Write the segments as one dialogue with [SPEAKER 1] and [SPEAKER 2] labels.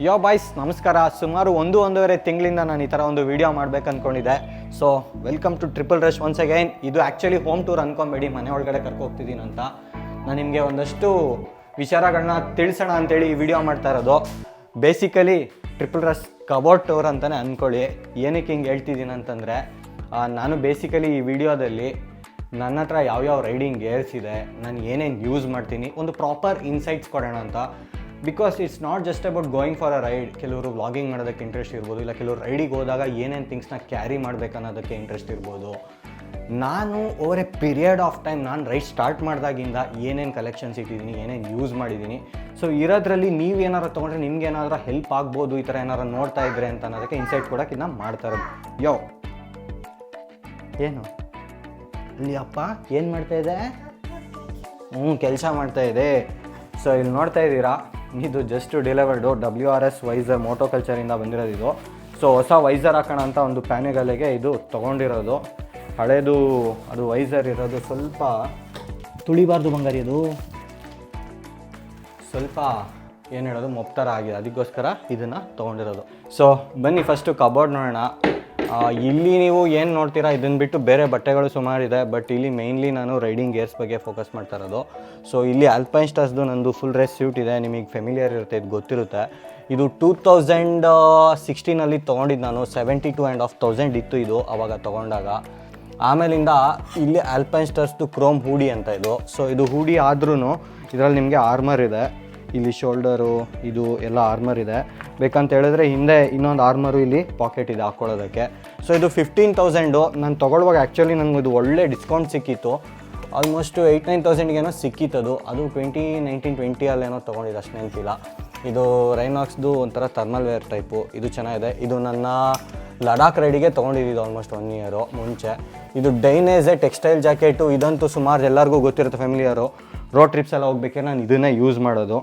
[SPEAKER 1] ಯೋ boys ನಮಸ್ಕಾರ. ಸುಮಾರು ಒಂದೂವರೆ ತಿಂಗಳಿಂದ ನಾನು ಈ ಥರ ಒಂದು ವಿಡಿಯೋ ಮಾಡ್ಬೇಕು ಅಂದ್ಕೊಂಡಿದ್ದೆ. So welcome to triple rush once again. ಇದು ಆ್ಯಕ್ಚುಲಿ ಹೋಮ್ ಟೂರ್ ಅಂದ್ಕೊಂಬೇಡಿ, ಮನೆ ಒಳಗಡೆ ಕರ್ಕೋಗ್ತಿದ್ದೀನಿ ಅಂತ. ನಾನು ನಿಮಗೆ ಒಂದಷ್ಟು ವಿಚಾರಗಳನ್ನ ತಿಳಿಸೋಣ ಅಂತೇಳಿ ಈ ವಿಡಿಯೋ ಮಾಡ್ತಾ ಇರೋದು. Basically triple rush cupboard tour ಅಂತಲೇ ಅಂದ್ಕೊಳ್ಳಿ. ಏನಕ್ಕೆ ಹಿಂಗೆ ಹೇಳ್ತಿದ್ದೀನಿ ಅಂತಂದರೆ, ನಾನು ಬೇಸಿಕಲಿ ಈ ವಿಡಿಯೋದಲ್ಲಿ ನನ್ನ ಹತ್ರ ಯಾವ್ಯಾವ ರೈಡಿಂಗ್ ಗೇರ್ಸ್ ಇದೆ, ನಾನು ಏನೇನು ಯೂಸ್ ಮಾಡ್ತೀನಿ, ಒಂದು ಪ್ರಾಪರ್ ಇನ್ಸೈಟ್ಸ್ ಕೊಡೋಣ ಅಂತ. Because it's not just about going for a ride. ಕೆಲವರು ವ್ಲಾಗಿಂಗ್ ಮಾಡೋದಕ್ಕೆ ಇಂಟ್ರೆಸ್ಟ್ ಇರ್ಬೋದು, ಇಲ್ಲ ಕೆಲವರು ರೈಡಿಗೆ ಹೋದಾಗ ಏನೇನು ಥಿಂಗ್ಸ್ನ ಕ್ಯಾರಿ ಮಾಡಬೇಕು ಅನ್ನೋದಕ್ಕೆ ಇಂಟ್ರೆಸ್ಟ್ ಇರ್ಬೋದು. ನಾನು over A period of time ನಾನು ರೈಡ್ ಸ್ಟಾರ್ಟ್ ಮಾಡಿದಾಗಿಂದ ಏನೇನು ಕಲೆಕ್ಷನ್ಸ್ ಇಟ್ಟಿದ್ದೀನಿ, ಏನೇನು ಯೂಸ್ ಮಾಡಿದ್ದೀನಿ, ಸೊ ಇರೋದ್ರಲ್ಲಿ ನೀವೇನಾರು ತೊಗೊಂಡ್ರೆ ನಿಮ್ಗೆ ಏನಾದರೂ ಹೆಲ್ಪ್ ಆಗ್ಬೋದು, ಈ ಥರ ಏನಾರು ನೋಡ್ತಾ ಇದ್ರೆ ಅಂತ ಅನ್ನೋದಕ್ಕೆ ಇನ್ಸೈಟ್ ಕೊಡೋಕೆ ಇದನ್ನ ಮಾಡ್ತಾ ಇರೋದು. ಯೋ ಏನು ಇಲ್ಲಿ ಅಪ್ಪ ಏನು ಮಾಡ್ತಾಯಿದೆ? ಕೆಲಸ ಮಾಡ್ತಾಯಿದೆ. ಸೊ ಇಲ್ಲಿ ನೋಡ್ತಾ ಇದ್ದೀರಾ, ಇದು ಜಸ್ಟ್ ಡೆಲಿವರ್ಡು WRS ವೈಸರ್ ಮೋಟೋ ಕಲ್ಚರಿಂದ ಬಂದಿರೋದು ಇದು. ಸೊ ಹೊಸ ವೈಸರ್ ಹಾಕೋಣ ಅಂತ ಒಂದು ಪ್ಯಾನೆಗಲೆಗೆ ಇದು ತೊಗೊಂಡಿರೋದು. ಹಳೇದು ಅದು ವೈಸರ್ ಇರೋದು ಸ್ವಲ್ಪ ತುಳಿಬಾರ್ದು ಬಂಗಾರಿ, ಅದು ಸ್ವಲ್ಪ ಏನು ಹೇಳೋದು ಮೊಪ್ತರ ಆಗಿದೆ, ಅದಕ್ಕೋಸ್ಕರ ಇದನ್ನು ತೊಗೊಂಡಿರೋದು. ಸೊ ಬನ್ನಿ ಫಸ್ಟು ಕಬೋರ್ಡ್ ನೋಡೋಣ. ಇಲ್ಲಿ ನೀವು ಏನು ನೋಡ್ತೀರಾ ಇದನ್ನು ಬಿಟ್ಟು ಬೇರೆ ಬಟ್ಟೆಗಳು ಸುಮಾರಿದೆ, ಬಟ್ ಇಲ್ಲಿ ಮೇಯ್ನ್ಲಿ ನಾನು ರೈಡಿಂಗ್ ಗೇರ್ಸ್ ಬಗ್ಗೆ ಫೋಕಸ್ ಮಾಡ್ತಾ ಇರೋದು. ಸೊ ಇಲ್ಲಿ ಆಲ್ಪೈನ್ ಸ್ಟಾರ್ಸ್ದು ನಂದು ಫುಲ್ ರೇಸ್ ಸ್ಯೂಟ್ ಇದೆ, ನಿಮಗೆ ಫೆಮಿಲಿಯರ್ ಇರುತ್ತೆ, ಇದು ಗೊತ್ತಿರುತ್ತೆ. ಇದು 2016 ತೊಗೊಂಡಿದ್ದು ನಾನು. 72,500 ಇತ್ತು ಇದು ಅವಾಗ ತೊಗೊಂಡಾಗ. ಆಮೇಲಿಂದ ಇಲ್ಲಿ ಆಲ್ಪೈನ್ ಸ್ಟಾರ್ಸ್ದು ಕ್ರೋಮ್ ಹೂಡಿ ಅಂತ ಇದು. ಸೊ ಇದು ಹೂಡಿ ಆದ್ರೂ ಇದರಲ್ಲಿ ನಿಮಗೆ ಆರ್ಮರ್ ಇದೆ, ಇಲ್ಲಿ ಶೋಲ್ಡರು ಇದು ಎಲ್ಲ ಆರ್ಮರ್ ಇದೆ. ಬೇಕಂತ ಹೇಳಿದ್ರೆ ಹಿಂದೆ ಇನ್ನೊಂದು ಆರ್ಮರು ಇಲ್ಲಿ ಪಾಕೆಟ್ ಇದೆ ಹಾಕ್ಕೊಳ್ಳೋದಕ್ಕೆ. ಸೊ ಇದು 15,000. ನಾನು ತೊಗೊಳ್ಳುವಾಗ ಆ್ಯಕ್ಚುಲಿ ನನಗೆ ಇದು ಒಳ್ಳೆ ಡಿಸ್ಕೌಂಟ್ ಸಿಕ್ಕಿತ್ತು. ಆಲ್ಮೋಸ್ಟ್ 8-9,000 ಸಿಕ್ಕಿತ್ತದು. ಅದು 2019-20 ಏನೋ ತೊಗೊಂಡಿದ್ದು, ಅಷ್ಟು ನೆನಪಿಲ್ಲ. ಇದು ರೈನಾಕ್ಸ್ದು ಒಂಥರ ಥರ್ಮಲ್ ವೇರ್ ಟೈಪು, ಇದು ಚೆನ್ನಾಗಿದೆ. ಇದು ನನ್ನ ಲಡಾಖ್ ರೈಡಿಗೆ ತೊಗೊಂಡಿದ್ದು ಆಲ್ಮೋಸ್ಟ್ 1 ಇಯರ್ ಮುಂಚೆ. ಇದು ಡೈನೇಜೆ ಟೆಕ್ಸ್ಟೈಲ್ ಜಾಕೆಟು, ಇದಂತೂ ಸುಮಾರು ಎಲ್ಲರಿಗೂ ಗೊತ್ತಿರುತ್ತೆ ಫೆಮಿಲಿಯರು. ರೋಡ್ ಟ್ರಿಪ್ಸ್ ಎಲ್ಲ ಹೋಗ್ಬೇಕಾದ್ರೆ ನಾನು ಇದನ್ನೇ ಯೂಸ್ ಮಾಡೋದು.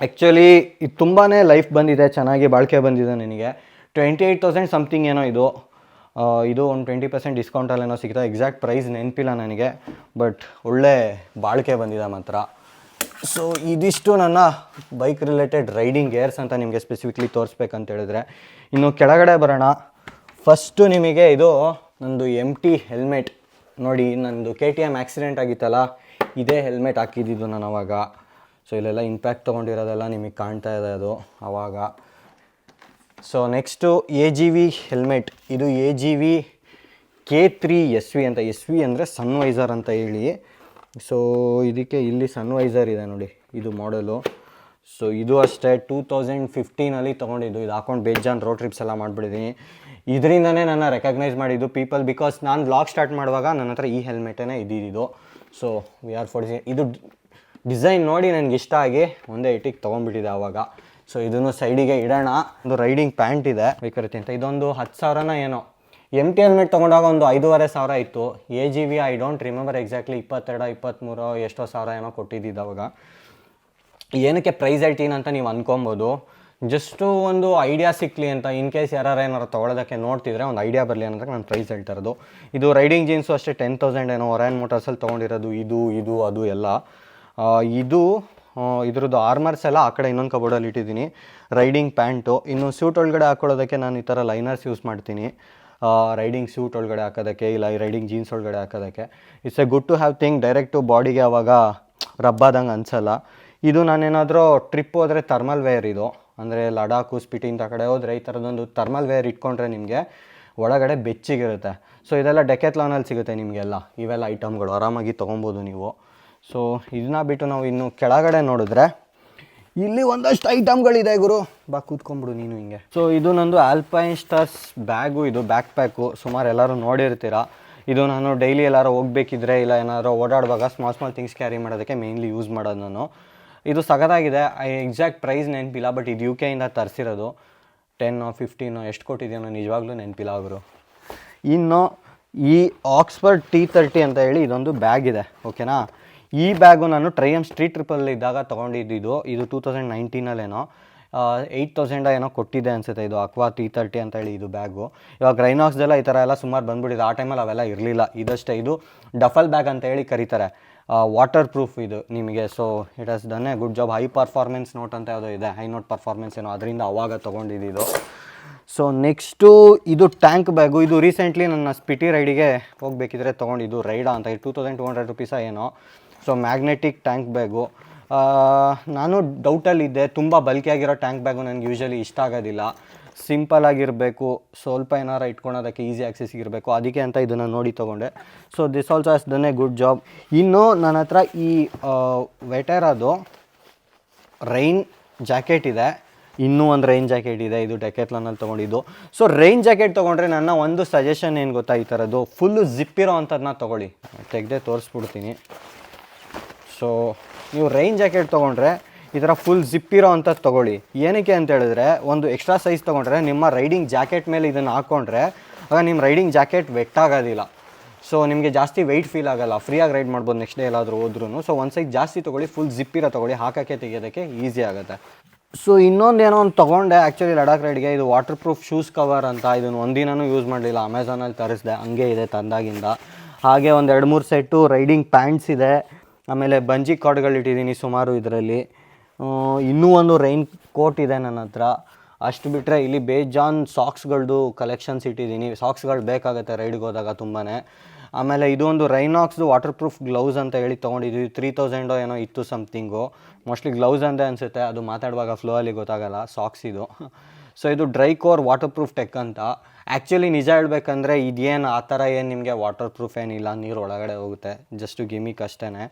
[SPEAKER 1] ಆ್ಯಕ್ಚುಲಿ ಇದು ತುಂಬಾ ಲೈಫ್ ಬಂದಿದೆ, ಚೆನ್ನಾಗಿ ಬಾಳಿಕೆ ಬಂದಿದೆ ನನಗೆ. 28,000 ಸಮಥಿಂಗ್ ಏನೋ ಇದು. ಇದು ಒಂದು 20% ಡಿಸ್ಕೌಂಟಲ್ಲೇನೋ ಸಿಗ್ತಾ, ಎಕ್ಸಾಕ್ಟ್ ಪ್ರೈಸ್ ನೆನಪಿಲ್ಲ ನನಗೆ, ಬಟ್ ಒಳ್ಳೆ ಬಾಳಿಕೆ ಬಂದಿದೆ ಮಾತ್ರ. ಸೊ ಇದಿಷ್ಟು ನನ್ನ ಬೈಕ್ ರಿಲೇಟೆಡ್ ರೈಡಿಂಗ್ ಗೇರ್ಸ್ ಅಂತ ನಿಮಗೆ ಸ್ಪೆಸಿಫಿಕ್ಲಿ ತೋರಿಸ್ಬೇಕಂತ ಹೇಳಿದ್ರೆ. ಇನ್ನು ಕೆಳಗಡೆ ಬರೋಣ. ಫಸ್ಟು ನಿಮಗೆ ಇದು ನಂದು MT ಹೆಲ್ಮೆಟ್ ನೋಡಿ. ನಂದು KTM ಆಕ್ಸಿಡೆಂಟ್ ಆಗಿತ್ತಲ್ಲ, ಇದೇ ಹೆಲ್ಮೆಟ್ ಹಾಕಿದ್ದು ನಾನು ಅವಾಗ. ಸೊ ಇಲ್ಲೆಲ್ಲ ಇಂಪ್ಯಾಕ್ಟ್ ತೊಗೊಂಡಿರೋದೆಲ್ಲ ನಿಮಗೆ ಕಾಣ್ತಾ ಇದೆ ಅದು ಆವಾಗ. So next AGV helmet. ಇದು AGV K3 SV ಅಂತ. SV ಅಂದರೆ ಸನ್ವೈಸರ್ ಅಂತ ಹೇಳಿ. ಸೊ ಇದಕ್ಕೆ ಇಲ್ಲಿ ಸನ್ವೈಸರ್ ಇದೆ ನೋಡಿ, ಇದು ಮಾಡಲು. ಸೊ ಇದು ಅಷ್ಟೇ 2015 ತೊಗೊಂಡಿದ್ದು. ಇದು ಹಾಕೊಂಡು ಬೇಜಾನ್ ರೋಡ್ ಟ್ರಿಪ್ಸ್ ಎಲ್ಲ ಮಾಡಿಬಿಟ್ಟಿದ್ದೀನಿ. ಇದರಿಂದನೇ ನನ್ನ ರೆಕಗ್ನೈಸ್ ಮಾಡಿದ್ದು ಪೀಪಲ್, ಬಿಕಾಸ್ ನಾನು ವ್ಲಾಗ್ ಸ್ಟಾರ್ಟ್ ಮಾಡುವಾಗ ನನ್ನ ಹತ್ರ ಈ ಹೆಲ್ಮೆಟೇ ಇದ್ದಿದ್ದು. ಸೊ VR40 ಇದು ಡಿಸೈನ್ ನೋಡಿ ನನಗೆ ಇಷ್ಟ ಆಗಿ ಒಂದೇ ಇಟ್ಟಿಗೆ ತೊಗೊಂಡ್ಬಿಟ್ಟಿದೆ ಆವಾಗ. ಸೊ ಇದನ್ನು ಸೈಡಿಗೆ ಇಡೋಣ. ಒಂದು ರೈಡಿಂಗ್ ಪ್ಯಾಂಟ್ ಇದೆ ಬೇಕಾಗುತ್ತೆ ಅಂತ, ಇದೊಂದು 10,000 ಏನೋ. MT ಹೆಲ್ಮೆಟ್ ತೊಗೊಂಡಾಗ ಒಂದು 5,500 ಇತ್ತು. AGV I don't remember exactly, 22-23 ಎಷ್ಟೋ ಸಾವಿರ ಏನೋ ಕೊಟ್ಟಿದ್ದು ಅವಾಗ. ಏನಕ್ಕೆ ಪ್ರೈಸ್ ಹೇಳ್ತೀನಿ ಅಂತ ನೀವು ಅಂದ್ಕೊಬೋದು. ಜಸ್ಟು ಒಂದು ಐಡಿಯಾ ಸಿಕ್ಕಲಿ ಅಂತ, ಇನ್ ಕೇಸ್ ಯಾರು ಏನಾರು ತೊಗೊಳೋದಕ್ಕೆ ನೋಡ್ತಿದ್ರೆ ಒಂದು ಐಡಿಯಾ ಬರಲಿ ಅನ್ನೋದಕ್ಕೆ ನಾನು ಪ್ರೈಸ್ ಹೇಳ್ತಾ ಇರೋದು. ಇದು ರೈಡಿಂಗ್ ಜೀನ್ಸು ಅಷ್ಟೇ 10,000 ಏನೋ. ಒರಾಯನ್ ಮೋಟಾರ್ಸಲ್ಲಿ ತೊಗೊಂಡಿರೋದು ಇದು ಅದು ಎಲ್ಲ. ಇದ್ರದ್ದು ಆರ್ಮರ್ಸ್ ಎಲ್ಲ ಆ ಕಡೆ ಇನ್ನೊಂದು ಕಬೋರ್ಡಲ್ಲಿ ಇಟ್ಟಿದ್ದೀನಿ. Riding pant. ಇನ್ನು ಸೂಟ್ ಒಳಗಡೆ ಹಾಕ್ಕೊಳ್ಳೋದಕ್ಕೆ ನಾನು ಈ ಥರ ಲೈನರ್ಸ್ ಯೂಸ್ ಮಾಡ್ತೀನಿ, ರೈಡಿಂಗ್ ಸೂಟ್ ಒಳಗಡೆ ಹಾಕೋದಕ್ಕೆ, ಇಲ್ಲ ರೈಡಿಂಗ್ ಜೀನ್ಸ್ ಒಳಗಡೆ ಹಾಕೋದಕ್ಕೆ. It's a good to have thing. Direct ಬಾಡಿಗೆ ಆವಾಗ ರಬ್ಬಾದಂಗೆ ಅನಿಸಲ್ಲ. ಇದು ನಾನೇನಾದರೂ ಟ್ರಿಪ್ ಹೋದರೆ ಥರ್ಮಲ್ ವೇರ್ ಇದು, ಅಂದರೆ ಲಡಾಖು ಸ್ಪಿಟಿ ಇಂಥ ಕಡೆ ಹೋದರೆ ಈ ಥರದೊಂದು ಥರ್ಮಲ್ ವೇರ್ ಇಟ್ಕೊಂಡ್ರೆ ನಿಮಗೆ ಒಳಗಡೆ ಬೆಚ್ಚಿಗಿರುತ್ತೆ. ಸೊ ಇದೆಲ್ಲ ಡೆಕೆತ್ಲಾನಲ್ಲಿ ಸಿಗುತ್ತೆ ನಿಮಗೆಲ್ಲ, ಇವೆಲ್ಲ ಐಟಮ್ಗಳು ಆರಾಮಾಗಿ ತೊಗೊಬೋದು ನೀವು. ಸೊ ಇದನ್ನ ಬಿಟ್ಟು ನಾವು ಇನ್ನು ಕೆಳಗಡೆ ನೋಡಿದ್ರೆ ಇಲ್ಲಿ ಒಂದಷ್ಟು ಐಟಮ್ಗಳಿದೆ ಗುರು. ಬಾ ಕೂತ್ಕೊಂಬಿಡು ನೀನು ಹಿಂಗೆ. ಸೊ ಇದು ನಂದು ಆಲ್ಪೈನ್ ಸ್ಟಾರ್ಸ್ ಬ್ಯಾಗು, ಇದು ಬ್ಯಾಕ್ ಪ್ಯಾಕು. ಸುಮಾರು ಎಲ್ಲರೂ ನೋಡಿರ್ತೀರ. ಇದು ನಾನು ಡೈಲಿ ಎಲ್ಲರೂ ಹೋಗ್ಬೇಕಿದ್ರೆ ಇಲ್ಲ ಏನಾದ್ರು ಓಡಾಡುವಾಗ ಸ್ಮಾಲ್ ಥಿಂಗ್ಸ್ ಕ್ಯಾರಿ ಮಾಡೋದಕ್ಕೆ ಮೇಯ್ನ್ಲಿ ಯೂಸ್ ಮಾಡೋದು ನಾನು. ಇದು ಸಖತ್ತಾಗಿದೆ. ಎಕ್ಸಾಕ್ಟ್ ಪ್ರೈಸ್ ನೆನಪಿಲ್ಲ, ಬಟ್ ಇದು UK ಇಂದ ತರಿಸಿರೋದು. 10-15 ಎಷ್ಟು ಕೊಟ್ಟಿದ್ದೀನೋ ನಿಜವಾಗ್ಲೂ ನೆನಪಿಲ್ಲ ಅವರು. ಇನ್ನು ಈ ಆಕ್ಸ್ಫರ್ಡ್ T30 ಅಂತ ಹೇಳಿ ಇದೊಂದು ಬ್ಯಾಗ್ ಇದೆ, ಓಕೆನಾ. ಈ ಬ್ಯಾಗು ನಾನು ಟ್ರೈಯಮ್ ಸ್ಟ್ರೀಟ್ ಟ್ರಿಪ್ಪಲ್ಲಿ ಇದ್ದಾಗ ತೊಗೊಂಡಿದ್ದು. ಇದು 2019 8,000 ಏನೋ ಕೊಟ್ಟಿದ್ದೆ ಅನಿಸುತ್ತೆ. ಇದು ಅಕ್ವಾ T30 ಅಂತ ಹೇಳಿ ಇದು ಬ್ಯಾಗು. ಇವಾಗ ರೈನಾಕ್ಸ್ದೆಲ್ಲ ಈ ಥರ ಎಲ್ಲ ಸುಮಾರು ಬಂದ್ಬಿಟ್ಟಿದೆ. ಆ ಟೈಮಲ್ಲಿ ಅವೆಲ್ಲ ಇರಲಿಲ್ಲ. ಇದಷ್ಟೇ. ಇದು ಡಫಲ್ ಬ್ಯಾಗ್ ಅಂತ ಹೇಳಿ ಕರೀತಾರೆ. ವಾಟರ್ ಪ್ರೂಫ್ ಇದು ನಿಮಗೆ. So it has done A good job. High performance note ಅಂತ ಯಾವುದೋ ಇದೆ, ಹೈ ನೋಟ್ ಪರ್ಫಾರ್ಮೆನ್ಸ್ ಏನೋ, ಅದರಿಂದ ಅವಾಗ ತೊಗೊಂಡಿದ್ದು. ಸೊ ನೆಕ್ಸ್ಟು ಇದು ಟ್ಯಾಂಕ್ ಬ್ಯಾಗು. ಇದು ರೀಸೆಂಟ್ಲಿ ನನ್ನ ಸ್ಪಿಟಿ ರೈಡಿಗೆ ಹೋಗಬೇಕಿದ್ರೆ ತೊಗೊಂಡಿದ್ದು. ರೈಡಾ ಅಂತ, 2200 ರುಪೀಸ ಏನೋ. So magnetic tank bag. ನಾನು ಡೌಟಲ್ಲಿದ್ದೆ, ತುಂಬ ಬಲ್ಕಿಯಾಗಿರೋ ಟ್ಯಾಂಕ್ ಬ್ಯಾಗು ನನಗೆ ಯೂಶ್ವಲಿ ಇಷ್ಟ ಆಗೋದಿಲ್ಲ. ಸಿಂಪಲ್ ಆಗಿರಬೇಕು, ಸ್ವಲ್ಪ ಏನಾರು ಇಟ್ಕೊಳೋದಕ್ಕೆ ಈಸಿ ಆಕ್ಸೆಸ್ಸಿಗಿರಬೇಕು, ಅದಕ್ಕೆ ಅಂತ ಇದನ್ನು ನೋಡಿ ತೊಗೊಂಡೆ. So this also has done A good job. ಇನ್ನು ನನ್ನ ಹತ್ರ ಈ ವೆಟೆರಾದು ರೈನ್ ಜಾಕೆಟ್ ಇದೆ, ಇನ್ನೂ ಒಂದು ರೈನ್ ಜಾಕೆಟ್ ಇದೆ, ಇದು ಡೆಕ್ಯಾಥ್ಲಾನಲ್ಲಿ ತೊಗೊಂಡಿದ್ದು. ಸೊ ರೈನ್ ಜಾಕೆಟ್ ತೊಗೊಂಡ್ರೆ ನನ್ನ ಒಂದು ಸಜೆಷನ್ ಏನು ಗೊತ್ತಾ, ಈ ಥರದ್ದು ಫುಲ್ಲು ಜಿಪ್ಪಿರೋ ಅಂಥದ್ದನ್ನ ತೊಗೊಳ್ಳಿ. ತೆಗೆದೇ ತೋರಿಸ್ಬಿಡ್ತೀನಿ. ಸೊ ನೀವು ರೈನ್ ಜಾಕೆಟ್ ತೊಗೊಂಡ್ರೆ ಈ ಥರ ಫುಲ್ ಜಿಪ್ಪಿರೋ ಅಂಥದ್ದು ತೊಗೊಳ್ಳಿ. ಏನಕ್ಕೆ ಅಂತ ಹೇಳಿದ್ರೆ, ಒಂದು ಎಕ್ಸ್ಟ್ರಾ ಸೈಜ್ ತೊಗೊಂಡ್ರೆ ನಿಮ್ಮ ರೈಡಿಂಗ್ ಜಾಕೆಟ್ ಮೇಲೆ ಇದನ್ನು ಹಾಕ್ಕೊಂಡ್ರೆ ಆಗ ನಿಮ್ಮ ರೈಡಿಂಗ್ ಜಾಕೆಟ್ ವೆಟ್ ಆಗೋದಿಲ್ಲ. ಸೊ ನಿಮಗೆ ಜಾಸ್ತಿ ವೆಯ್ಟ್ ಫೀಲ್ ಆಗೋಲ್ಲ, ಫ್ರೀಯಾಗಿ ರೈಡ್ ಮಾಡ್ಬೋದು ನೆಕ್ಸ್ಟ್ ಡೇ ಎಲ್ಲಾದರೂ ಹೋದ್ರೂ. ಸೊ ಒಂದು ಸೈಜ್ ಜಾಸ್ತಿ ತೊಗೊಳ್ಳಿ, ಫುಲ್ ಜಿಪ್ಪಿರೋ ತೊಗೊಳ್ಳಿ, ಹಾಕೋಕ್ಕೆ ತೆಗೆಯೋದಕ್ಕೆ ಈಸಿ ಆಗುತ್ತೆ. ಸೊ ಇನ್ನೊಂದೇನೋ ಒಂದು ತೊಗೊಂಡೆ ಆ್ಯಕ್ಚುಲಿ ಲಡಾಖ್ ರೈಡ್ಗೆ, ಇದು ವಾಟರ್ ಪ್ರೂಫ್ ಶೂಸ್ ಕವರ್ ಅಂತ. ಇದನ್ನು ಒಂದಿನೂ ಯೂಸ್ ಮಾಡಲಿಲ್ಲ, ಅಮೆಝಾನಲ್ಲಿ ತರಿಸಿದೆ, ಹಂಗೆ ಇದೆ ತಂದಾಗಿಂದ. ಹಾಗೆ ಒಂದು 2-3 ಸೆಟ್ಟು ರೈಡಿಂಗ್ ಪ್ಯಾಂಟ್ಸ್ ಇದೆ, ಆಮೇಲೆ ಬಂಜಿ ಕಾರ್ಡ್ಗಳು ಇಟ್ಟಿದ್ದೀನಿ ಸುಮಾರು ಇದರಲ್ಲಿ. ಇನ್ನೂ ಒಂದು ರೈನ್ ಕೋಟ್ ಇದೆ ನನ್ನ ಹತ್ರ. ಅಷ್ಟು ಬಿಟ್ಟರೆ ಇಲ್ಲಿ ಬೇಜಾನ್ ಸಾಕ್ಸ್ಗಳದ್ದು ಕಲೆಕ್ಷನ್ಸ್ ಇಟ್ಟಿದ್ದೀನಿ. ಸಾಕ್ಸ್ಗಳು ಬೇಕಾಗುತ್ತೆ ರೈಡ್ಗೆ ಹೋದಾಗ ತುಂಬಾ. ಆಮೇಲೆ ಇದು ಒಂದು ರೈನಾಕ್ಸ್ದು ವಾಟರ್ ಪ್ರೂಫ್ ಗ್ಲೌಸ್ ಅಂತ ಹೇಳಿ ತೊಗೊಂಡಿದ್ವಿ. 3000 ಏನೋ ಇತ್ತು ಸಮಥಿಂಗು. ಮೋಸ್ಟ್ಲಿ ಗ್ಲೌಸ್ ಅಂತ ಅನಿಸುತ್ತೆ, ಅದು ಮಾತಾಡುವಾಗ ಫ್ಲೋ ಅಲ್ಲಿ ಗೊತ್ತಾಗಲ್ಲ. ಸಾಕ್ಸ್ ಇದು. ಸೊ ಇದು dry core water proof tech ಅಂತ. ಆ್ಯಕ್ಚುಲಿ ನಿಜ ಹೇಳ್ಬೇಕಂದ್ರೆ ಇದೇನು ಆ ಥರ ಏನು ನಿಮಗೆ ವಾಟರ್ ಪ್ರೂಫ್ ಏನಿಲ್ಲ, ನೀರು ಒಳಗಡೆ ಹೋಗುತ್ತೆ, ಜಸ್ಟ್ ಗಿಮಿಕ್ ಅಷ್ಟೇ.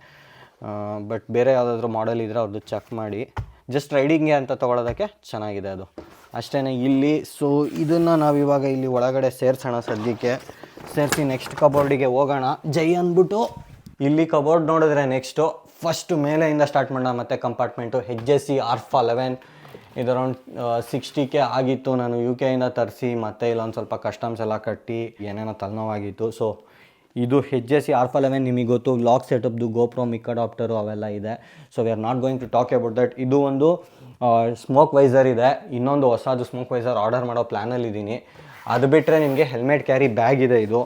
[SPEAKER 1] ಬಟ್ ಬೇರೆ ಯಾವುದಾದ್ರೂ ಮಾಡೆಲ್ ಇದ್ದರೆ ಅವ್ರದ್ದು ಚೆಕ್ ಮಾಡಿ. ಜಸ್ಟ್ ರೈಡಿಂಗ್ಗೆ ಅಂತ ತೊಗೊಳೋದಕ್ಕೆ ಚೆನ್ನಾಗಿದೆ ಅದು ಅಷ್ಟೇ ಇಲ್ಲಿ. ಸೊ ಇದನ್ನು ನಾವಿವಾಗ ಇಲ್ಲಿ ಒಳಗಡೆ ಸೇರಿಸೋಣ ಸದ್ಯಕ್ಕೆ. ಸೇರಿಸಿ ನೆಕ್ಸ್ಟ್ ಕಬೋರ್ಡಿಗೆ ಹೋಗೋಣ ಜೈ ಅಂದ್ಬಿಟ್ಟು. ಇಲ್ಲಿ ಕಬೋರ್ಡ್ ನೋಡಿದ್ರೆ ನೆಕ್ಸ್ಟು ಫಸ್ಟು ಮೇಲೆಯಿಂದ ಸ್ಟಾರ್ಟ್ ಮಾಡೋಣ. ಮತ್ತು ಕಂಪಾರ್ಟ್ಮೆಂಟು HSC R11 ಇದು ಅರೌಂಡ್ 60K ಆಗಿತ್ತು. ನಾನು UK ಇಂದ ತರಿಸಿ ಮತ್ತೆ ಇಲ್ಲೊಂದು ಸ್ವಲ್ಪ ಕಸ್ಟಮ್ಸ್ ಎಲ್ಲ ಕಟ್ಟಿ ಏನೇನೋ ತಲೆನೋವಾಗಿತ್ತು. ಸೊ ಇದು HSC R11 ನಿಮಗೆ ಗೊತ್ತು, ಲಾಕ್ ಸೆಟಪ್ದು ಗೋಪ್ರೋ ಮಿಕ್ ಅಡಾಪ್ಟರು ಅವೆಲ್ಲ ಇದೆ. So we are not going to talk about that. ಇದು ಒಂದು ಸ್ಮೋಕ್ ವೈಸರ್ ಇದೆ, ಇನ್ನೊಂದು ಹೊಸದು ಸ್ಮೋಕ್ ವೈಸರ್ ಆರ್ಡರ್ ಮಾಡೋ ಪ್ಲ್ಯಾನಲ್ಲಿದ್ದೀನಿ. ಅದು ಬಿಟ್ಟರೆ ನಿಮಗೆ ಹೆಲ್ಮೆಟ್ ಕ್ಯಾರಿ ಬ್ಯಾಗ್ ಇದೆ ಇದು.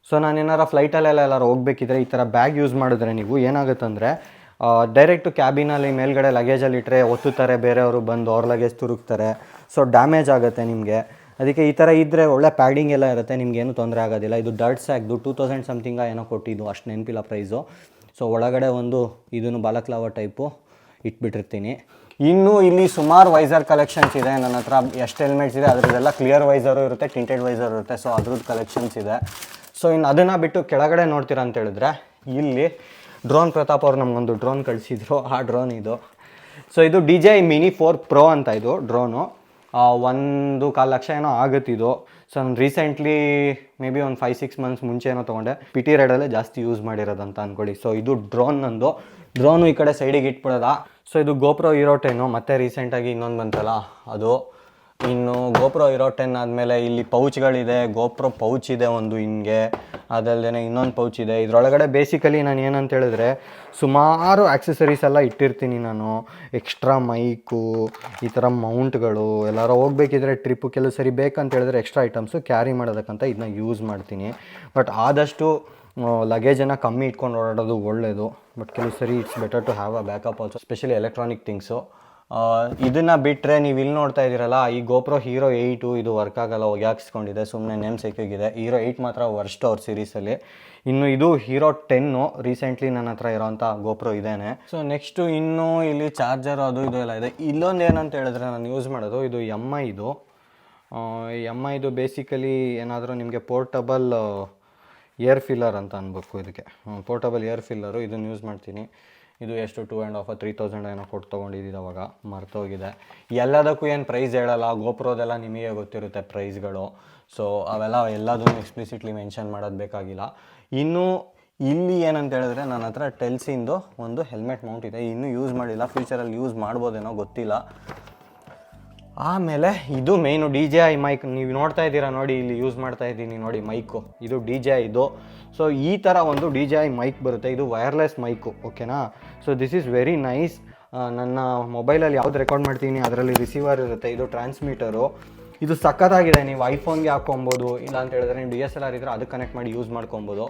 [SPEAKER 1] ಸೊ ನಾನು ಏನಾರು ಫ್ಲೈಟಲ್ಲೆಲ್ಲ ಎಲ್ಲರೂ ಹೋಗ್ಬೇಕಿದ್ರೆ ಈ ಥರ ಬ್ಯಾಗ್ ಯೂಸ್ ಮಾಡಿದ್ರೆ ನೀವು ಏನಾಗುತ್ತಂದರೆ ಡೈರೆಕ್ಟು ಕ್ಯಾಬಿನಲ್ಲಿ ಮೇಲ್ಗಡೆ ಲಗೇಜಲ್ಲಿ ಇಟ್ಟರೆ ಒತ್ತುತ್ತಾರೆ, ಬೇರೆಯವರು ಬಂದು ಅವ್ರ ಲಗೇಜ್ ತುರುಕ್ತಾರೆ. ಸೊ ಡ್ಯಾಮೇಜ್ ಆಗುತ್ತೆ ನಿಮಗೆ. ಅದಕ್ಕೆ ಈ ಥರ ಇದ್ದರೆ ಒಳ್ಳೆ ಪ್ಯಾಡಿಂಗ್ ಎಲ್ಲ ಇರುತ್ತೆ, ನಿಮಗೇನು ತೊಂದರೆ ಆಗೋದಿಲ್ಲ. ಇದು ಡರ್ಟ್ ಸ್ಯಾಕ್ದು 2000 ಸಮಥಿಂಗ ಏನೋ ಕೊಟ್ಟಿದ್ದು, ಅಷ್ಟು ನೆನಪಿಲ್ಲ ಪ್ರೈಸು. ಸೊ ಒಳಗಡೆ ಒಂದು ಇದನ್ನು ಬಾಲಕ್ಲಾವ ಟೈಪು ಇಟ್ಬಿಟ್ಟಿರ್ತೀನಿ. ಇನ್ನೂ ಇಲ್ಲಿ ಸುಮಾರು ವೈಸರ್ ಕಲೆಕ್ಷನ್ಸ್ ಇದೆ ನನ್ನ ಹತ್ರ. ಎಷ್ಟು ಹೆಲ್ಮೆಟ್ಸ್ ಇದೆ ಅದರದ್ದೆಲ್ಲ ಕ್ಲಿಯರ್ ವೈಸರು ಇರುತ್ತೆ, ಟಿಂಟೆಡ್ ವೈಸರ್ ಇರುತ್ತೆ. ಸೊ ಅದ್ರದ್ದು ಕಲೆಕ್ಷನ್ಸ್ ಇದೆ. ಸೊ ಇನ್ನು ಅದನ್ನು ಬಿಟ್ಟು ಕೆಳಗಡೆ ನೋಡ್ತೀರಾ ಅಂತ ಹೇಳಿದ್ರೆ, ಇಲ್ಲಿ ಡ್ರೋನ್ ಪ್ರತಾಪ್ ಅವ್ರು ನಮಗೊಂದು ಡ್ರೋನ್ ಕಳಿಸಿದ್ರು, ಆ ಡ್ರೋನ್ ಇದು. ಸೊ ಇದು DJI Mini 4 Pro ಅಂತ ಇದು ಡ್ರೋನು. 1.25 ಲಕ್ಷ ಏನೋ ಆಗುತ್ತಿದ್ದು. ಸೊ ನಾನು ರೀಸೆಂಟ್ಲಿ ಮೇ ಬಿ ಒಂದು 5-6 ಮಂತ್ಸ್ ಮುಂಚೆ ಏನೋ ತೊಗೊಂಡೆ. PT ರೈಡಲ್ಲೇ ಜಾಸ್ತಿ ಯೂಸ್ ಮಾಡಿರೋದಂತ ಅಂದ್ಕೊಳ್ಳಿ. ಸೊ ಇದು ಡ್ರೋನ್ ನಂದು. ಡ್ರೋನು ಈ ಕಡೆ ಸೈಡಿಗೆ ಇಟ್ಬಿಡೋದ. ಸೊ ಇದು GoPro Hero 10, ಮತ್ತೆ ರೀಸೆಂಟಾಗಿ ಇನ್ನೊಂದು ಬಂತಲ್ಲ ಅದು. ಇನ್ನು GoPro Hero 10 ಆದಮೇಲೆ ಇಲ್ಲಿ ಪೌಚ್ಗಳಿದೆ. GoPro ಪೌಚ್ ಇದೆ ಒಂದು ಹಿಂಗೆ, ಅದಲ್ಲದೆ ಇನ್ನೊಂದು ಪೌಚ್ ಇದೆ. ಇದರೊಳಗಡೆ ಬೇಸಿಕಲಿ ನಾನು ಏನಂತ ಹೇಳಿದ್ರೆ ಸುಮಾರು ಆಕ್ಸೆಸರೀಸ್ ಎಲ್ಲ ಇಟ್ಟಿರ್ತೀನಿ ನಾನು. ಎಕ್ಸ್ಟ್ರಾ ಮೈಕು, ಈ ಥರ ಮೌಂಟ್ಗಳು, ಎಲ್ಲರೂ ಹೋಗ್ಬೇಕಿದ್ರೆ ಟ್ರಿಪ್ಪು ಕೆಲವು ಸರಿ ಬೇಕಂತ ಹೇಳಿದ್ರೆ ಎಕ್ಸ್ಟ್ರಾ ಐಟಮ್ಸು ಕ್ಯಾರಿ ಮಾಡೋದಕ್ಕಂತ ಇದನ್ನ ಯೂಸ್ ಮಾಡ್ತೀನಿ. ಬಟ್ ಆದಷ್ಟು ಲಗೇಜನ್ನು ಕಮ್ಮಿ ಇಟ್ಕೊಂಡು ಓಡಾಡೋದು ಒಳ್ಳೆಯದು. ಬಟ್ ಕೆಲವು ಸರಿ it's better to have a backup also, specially electronic things. ಇದನ್ನು ಬಿಟ್ಟರೆ ನೀವು ಇಲ್ಲಿ ನೋಡ್ತಾ ಇದ್ದೀರಲ್ಲ, ಈ GoPro Hero 8 ಇದು ವರ್ಕ್ ಆಗಲ್ಲ, ಒಗ್ಯಾಕ್ಸ್ಕೊಂಡಿದೆ, ಸುಮ್ಮನೆ ನೇಮ್ ಸೇಕಿಗಿದೆ. Hero 8 ಮಾತ್ರ ವರ್ಸ್ಟ್ ಅವ್ರ ಸೀರೀಸಲ್ಲಿ. ಇನ್ನು ಇದು Hero 10 ರೀಸೆಂಟ್ಲಿ ನನ್ನ ಹತ್ರ ಇರೋವಂಥ GoPro ಇದೇನೆ. ಸೊ ನೆಕ್ಸ್ಟು ಇನ್ನೂ ಇಲ್ಲಿ ಚಾರ್ಜರ್ ಅದು ಇದು ಎಲ್ಲ ಇದೆ. ಇಲ್ಲೊಂದು ಏನಂತ ಹೇಳಿದ್ರೆ ನಾನು ಯೂಸ್ ಮಾಡೋದು ಇದು MIದು. MIದು ಬೇಸಿಕಲಿ ಏನಾದರೂ ನಿಮಗೆ ಪೋರ್ಟಬಲ್ ಏರ್ ಫಿಲ್ಲರ್ ಅಂತ ಅನ್ಬೇಕು ಇದಕ್ಕೆ. ಪೋರ್ಟಬಲ್ ಏರ್ ಫಿಲ್ಲರು, ಇದನ್ನು ಯೂಸ್ ಮಾಡ್ತೀನಿ. ಇದು ಎಷ್ಟು 2,500-3,000 ಏನೋ ಕೊಟ್ಟು ತೊಗೊಂಡಿದ್ದು, ಅವಾಗ ಮರ್ತೋಗಿದೆ. ಎಲ್ಲದಕ್ಕೂ ಏನು ಪ್ರೈಸ್ ಹೇಳಲ್ಲ, GoProದೆಲ್ಲ ನಿಮಗೆ ಗೊತ್ತಿರುತ್ತೆ ಪ್ರೈಸ್ಗಳು. ಸೊ ಅವೆಲ್ಲ ಎಲ್ಲದನ್ನು ಎಕ್ಸ್ಪ್ಲಿಸಿಟ್ಲಿ ಮೆನ್ಷನ್ ಮಾಡೋದು ಬೇಕಾಗಿಲ್ಲ. ಇನ್ನು ಇಲ್ಲಿ ಏನಂತ ಹೇಳಿದ್ರೆ ನನ್ನ ಹತ್ರ ಟೆಲ್ಸಿಂದು ಒಂದು ಹೆಲ್ಮೆಟ್ ಮೌಂಟ್ ಇದೆ, ಇನ್ನೂ ಯೂಸ್ ಮಾಡಿಲ್ಲ, ಫ್ಯೂಚರಲ್ಲಿ ಯೂಸ್ ಮಾಡ್ಬೋದೇನೋ ಗೊತ್ತಿಲ್ಲ. ಆಮೇಲೆ ಇದು ಮೇಯ್ನು DJI ಮೈಕ್. ನೀವು ನೋಡ್ತಾ ಇದ್ದೀರಾ ನೋಡಿ, ಇಲ್ಲಿ ಯೂಸ್ ಮಾಡ್ತಾ ಇದ್ದೀನಿ ನೋಡಿ ಮೈಕು, ಇದು DJI ಇದು. ಸೊ ಈ ಥರ ಒಂದು DJI ಮೈಕ್ ಬರುತ್ತೆ, ಇದು ವೈರ್ಲೆಸ್ ಮೈಕು, ಓಕೆನಾ. So this is very nice. ನನ್ನ ಮೊಬೈಲಲ್ಲಿ ಯಾವ್ದು ರೆಕಾರ್ಡ್ ಮಾಡ್ತೀನಿ ಅದರಲ್ಲಿ ರಿಸೀವರ್ ಇರುತ್ತೆ, ಇದು ಟ್ರಾನ್ಸ್ಮಿಟರು. ಇದು ಸಖತ್ತಾಗಿದೆ. ನೀವು ಐಫೋನ್ಗೆ ಹಾಕ್ಕೊಬೋದು, ಇಲ್ಲ ಅಂತ ಹೇಳಿದ್ರೆ ನೀವು DSLR ಇದ್ದರೆ ಅದಕ್ಕೆ ಕನೆಕ್ಟ್ ಮಾಡಿ ಯೂಸ್ ಮಾಡ್ಕೊಬೋದು.